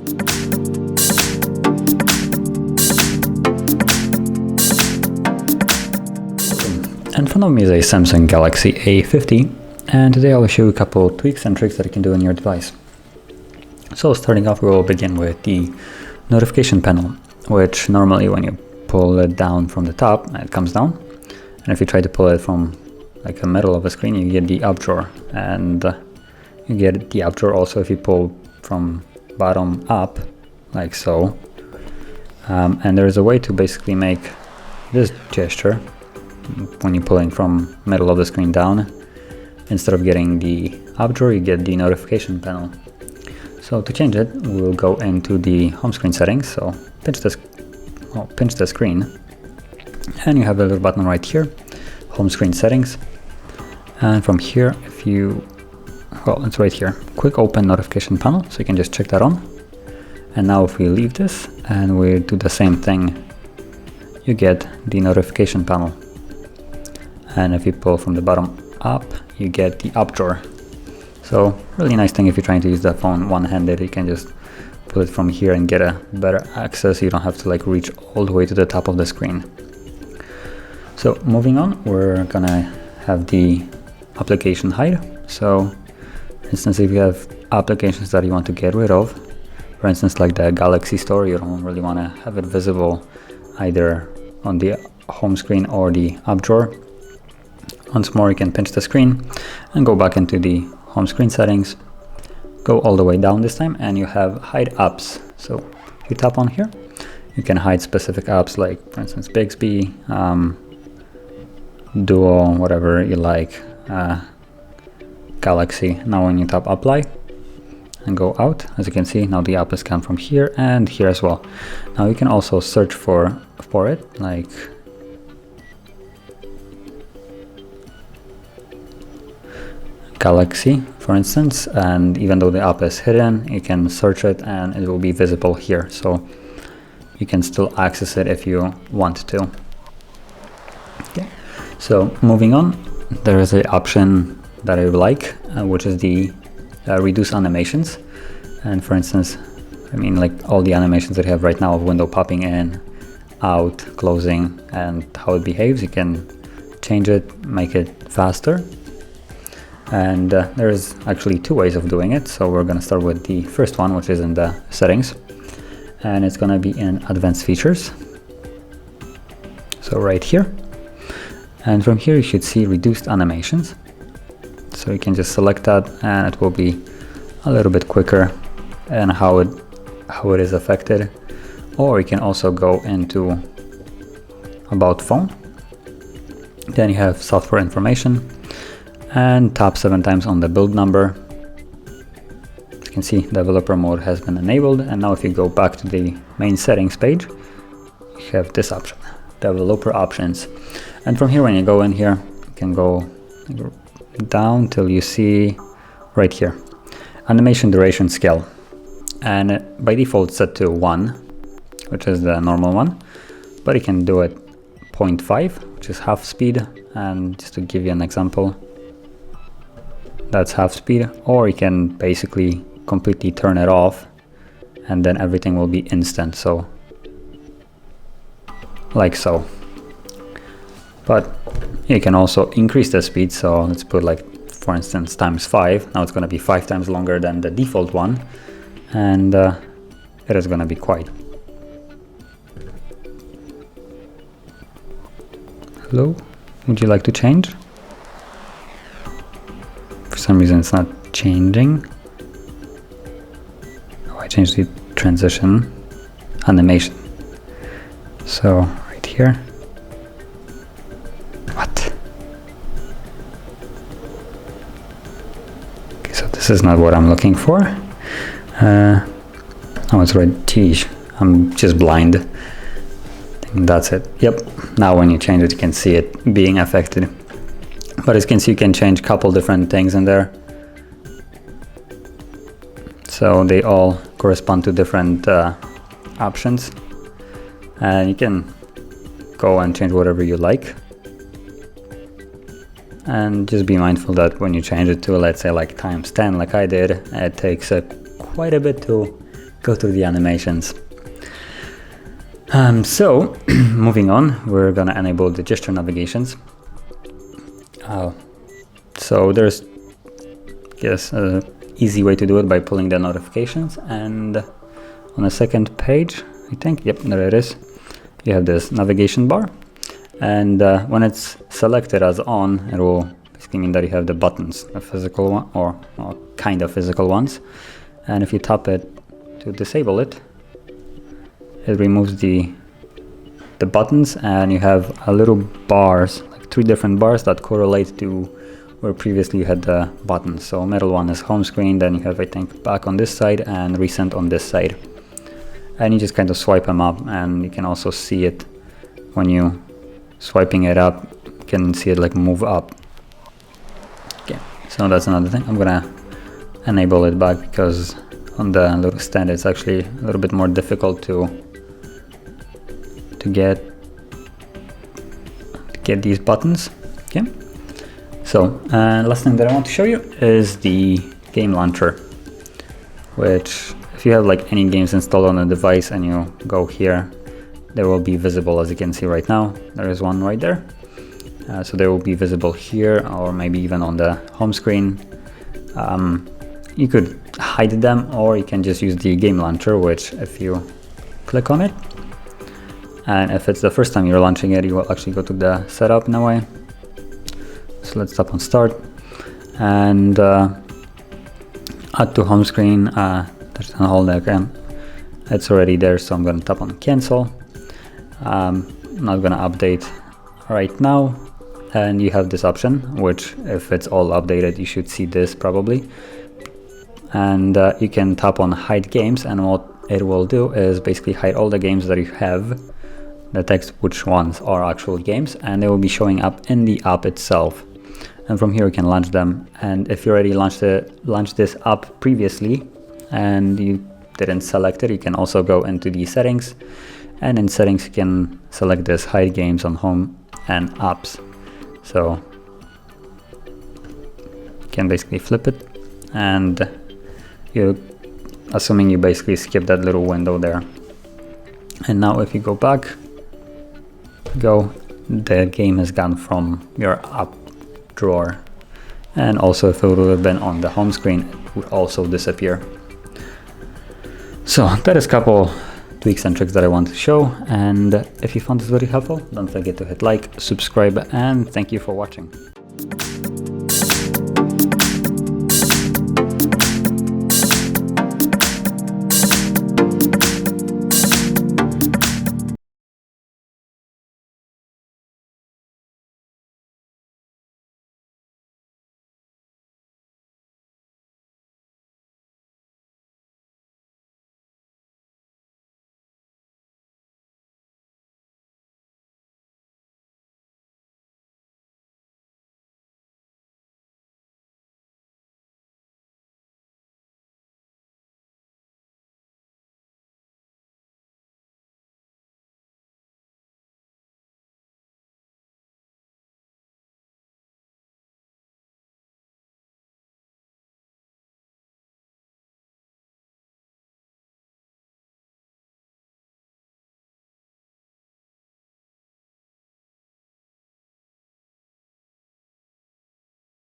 In front of me is a Samsung Galaxy A50, and today I will show you a couple tweaks and tricks that you can do on your device. So starting off, we will begin with the notification panel, which normally when you pull it down from the top, it comes down. And if you try to pull it from like the middle of the screen, you get the up drawer, and you get the up drawer also if you pull from bottom up, like so. And there is a way to basically make this gesture when you're pulling from middle of the screen down. Instead of getting the up drawer, you get the notification panel. So to change it, we'll go into the home screen settings. So pinch the screen, and you have a little button right here, home screen settings. And from here, it's right here, quick open notification panel. So you can just check that on. And now if we leave this and we do the same thing, you get the notification panel. And if you pull from the bottom up, you get the up drawer. So really nice thing if you're trying to use the phone one-handed, you can just pull it from here and get a better access. You don't have to like reach all the way to the top of the screen. So moving on, we're gonna have the application hide. So for instance, if you have applications that you want to get rid of, for instance like the Galaxy Store, you don't really want to have it visible either on the home screen or the up drawer. Once more, you can pinch the screen and go back into the home screen settings, go all the way down this time, and you have hide apps. So if you tap on here, you can hide specific apps like, for instance, Bixby, Duo, whatever you like, Galaxy. Now when you tap apply and go out, as you can see, now the app is scanned from here and here as well. Now you can also search for it, like Galaxy, for instance, and even though the app is hidden, you can search it and it will be visible here. So you can still access it if you want to. Okay. So moving on, there is an option that I like, which is the reduce animations. And for instance, I mean like all the animations that you have right now of window popping in, out, closing, and how it behaves, you can change it, make it faster. And there's actually two ways of doing it. So we're going to start with the first one, which is in the settings, and it's going to be in advanced features. So right here, and from here you should see reduced animations. So you can just select that and it will be a little bit quicker and how it is affected. Or you can also go into about phone, then you have software information, and tap 7 times on the build number. As you can see, developer mode has been enabled, and now if you go back to the main settings page, you have this option, developer options. And from here, when you go in here, you can go down till you see right here, animation duration scale. And by default set to 1, which is the normal one, but you can do it 0.5, which is half speed. And just to give you an example, that's half speed. Or you can basically completely turn it off and then everything will be instant, so like so. But you can also increase the speed, so let's put like, for instance, times 5. Now it's going to be 5 times longer than the default one, and it is going to be quite. Hello, would you like to change? For some reason it's not changing. Oh, I changed the transition animation. So right here. What? Okay, so this is not what I'm looking for. Oh, it's right. Geez, I'm just blind. I think that's it. Yep. Now when you change it, you can see it being affected. But as you can see, you can change a couple different things in there. So they all correspond to different options. And you can go and change whatever you like. And just be mindful that when you change it to, let's say, like times 10, like I did, it takes quite a bit to go through the animations. So moving on, we're gonna enable the gesture navigations. So there's, yes, an easy way to do it by pulling the notifications, and on the second page, I think, yep, there it is. You have this navigation bar, and when it's selected as on, it will basically mean that you have the buttons, a physical one or kind of physical ones. And if you tap it to disable it, it removes the buttons, and you have a little bars, like 3 different bars that correlate to where previously you had the buttons. So middle one is home screen, then you have, I think, back on this side and recent on this side. And you just kind of swipe them up, and you can also see it when you swiping it up, you can see it like move up. Okay, so that's another thing. I'm gonna enable it back because on the little stand it's actually a little bit more difficult to get these buttons. Okay, so last thing that I want to show you is the game launcher, which if you have like any games installed on a device and you go here, they will be visible. As you can see right now, there is one right there. So they will be visible here, or maybe even on the home screen. You could hide them, or you can just use the game launcher, which if you click on it, and if it's the first time you're launching it, you will actually go to the setup in a way. So let's tap on start and add to home screen. There's an whole again. It's already there, so I'm going to tap on cancel. I'm not going to update right now, and you have this option, which if it's all updated, you should see this probably. And you can tap on hide games, and what it will do is basically hide all the games that you have, the text which ones are actual games, and they will be showing up in the app itself. And from here you can launch them. And if you already launched this app previously and you didn't select it, you can also go into the settings, and in settings you can select this hide games on home and apps. So you can basically flip it, and assuming you basically skip that little window there. And now if you go back, the game is gone from your app drawer. And also if it would have been on the home screen, it would also disappear. So that is a couple tweaks and tricks that I want to show, and if you found this very helpful, don't forget to hit like, subscribe, and thank you for watching.